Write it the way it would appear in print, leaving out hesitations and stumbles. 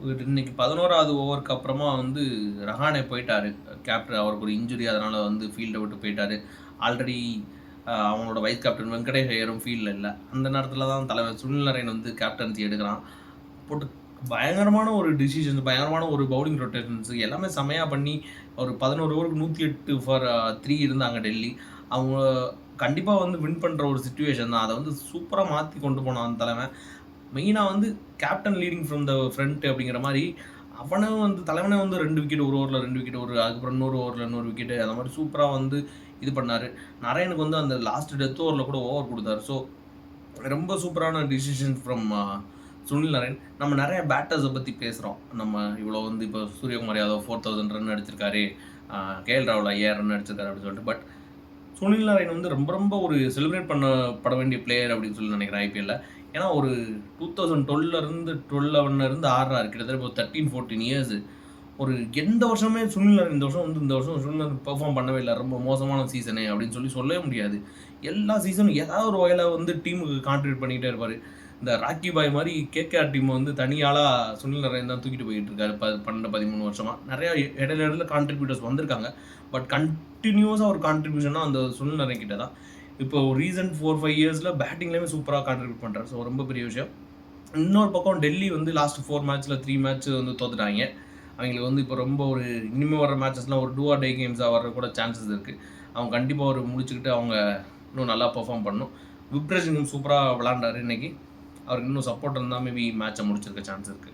இன்னைக்கு 11வது ஓவருக்கு அப்புறமா வந்து ரஹானே போயிட்டாரு. கேப்டன் அவருக்கு ஒரு இன்ஜுரி, அதனால வந்து ஃபீல்ட விட்டு போயிட்டாரு. ஆல்ரெடி அவங்களோட வைஸ் கேப்டன் வெங்கடேஷ் ஐயரும் ஃபீல்ட்ல இல்ல. அந்த நேரத்தில தான் தலைவர் சுனில் நரேன் வந்து கேப்டன்சி எடுக்குறான். போட்டு பயங்கரமான ஒரு டிசிஷன்ஸ், பயங்கரமான ஒரு பவுலிங் ரொட்டேஷன்ஸ் எல்லாமே செம்மையா பண்ணி ஒரு 11 ஓவருக்கு 108 ஃபார் 3 இருந்தாங்க டெல்லி. அவங்க கண்டிப்பா வந்து வின் பண்ற ஒரு சிச்சுவேஷன் தான். அத வந்து சூப்பரா மாத்தி கொண்டு போனான் தலைவன். மெயினா வந்து captain leading from the front அப்படிங்கிற மாரி, அவனும் வந்து தலைவனே வந்து 2 விக்கெட், ஒரு ஓவர்ல 2 விக்கெட், அதுக்கப்புறம் இன்னொரு ஓவர்ல இன்னொரு விக்கெட் அந்த மாரி சூப்பரா வந்து இது பண்ணாரு. நரேனுக்கு வந்து அந்த லாஸ்ட் டெத் ஓவர்ல கூட ஓவர் குடுத்தாரு. ஸோ ரொம்ப சூப்பரான டிசிஷன் ஃப்ரம் சுனில் நரேன். நம்ம நெறைய பேட்டர்ஸ பத்தி பேசுறோம். நம்ம இவ்வளோ வந்து இப்போ சூரியகுமார் யாதவ் 4000 ரன் அடிச்சிருக்காரு. கேஎல் ராகுல் 5000 ரன் அடிச்சிருக்காரு அப்படின்னு சொல்லிட்டு. பட் சுனில் நரேன் வந்து ரொம்ப ரொம்ப ஒரு செலிப்ரேட் பண்ணப்பட வேண்டிய பிளேயர் அப்படின்னு சொல்லி நினைக்கிறேன் ஐபிஎல்ல. ஏன்னா ஒரு 2012 11 இருந்து ஆடுறாரு. கிட்டத்தட்ட இப்போ 13, 14 இயர்ஸ். ஒரு எந்த வருஷமே சுனில் நரேன் இந்த வருஷம் சுனில் நரேன் பெர்ஃபார்ம் பண்ணவே இல்ல. ரொம்ப மோசமான சீசனு அப்படின்னு சொல்லவே முடியாது. எல்லா சீசனும் ஏதாவது ஒரு வகையில வந்து டீமுக்கு கான்ட்ரிபியூட் பண்ணிக்கிட்டே இருப்பாரு. இந்த ராக்கி பாய் மாரி கேகேஆர் டீம் வந்து தனி ஆளா சுனில் நரேன் தான் தூக்கிட்டு போயிட்டு இருக்காரு. 12, 13 வருஷமா. நெறைய இடையில கான்ட்ரிபியூட்டர்ஸ் வந்திருக்காங்க. பட் கன்டினியூஸா ஒரு கான்ட்ரிபியூஷன்னா அந்த சுனில் நரேன் கிட்ட தான். இப்போ ரீசன்ட் 4, 5 இயர்ஸ்ல பேட்டிங்லயுமே சூப்பரா கான்ட்ரிபியூட் பண்றாரு. ஸோ ரொம்ப பெரிய விஷயம். இன்னொரு பக்கம் டெல்லி வந்து லாஸ்ட் 4 மேட்ச்ல 3 மேட்ச் வந்து தோத்துட்டாங்க. அவங்களுக்கு வந்து இப்போ ரொம்ப ஒரு இனிமே வர மேட்சஸ்லாம் ஒரு டூ ஆர் டை கேம்ஸா வர கூட சான்சஸ் இருக்கு. அவங்க கண்டிப்பா ஒரு முடிச்சுக்கிட்டு அவங்க இன்னும் நல்லா பெர்ஃபார்ம் பண்ணணும். விப்ரஜ் இன்னும் சூப்பரா விளையாண்டாரு இன்னைக்கு. அவருக்கு இன்னும் சப்போர்ட் இருந்தா மேபி மேட்ச முடிச்சிருக்க சான்ஸ் இருக்கு.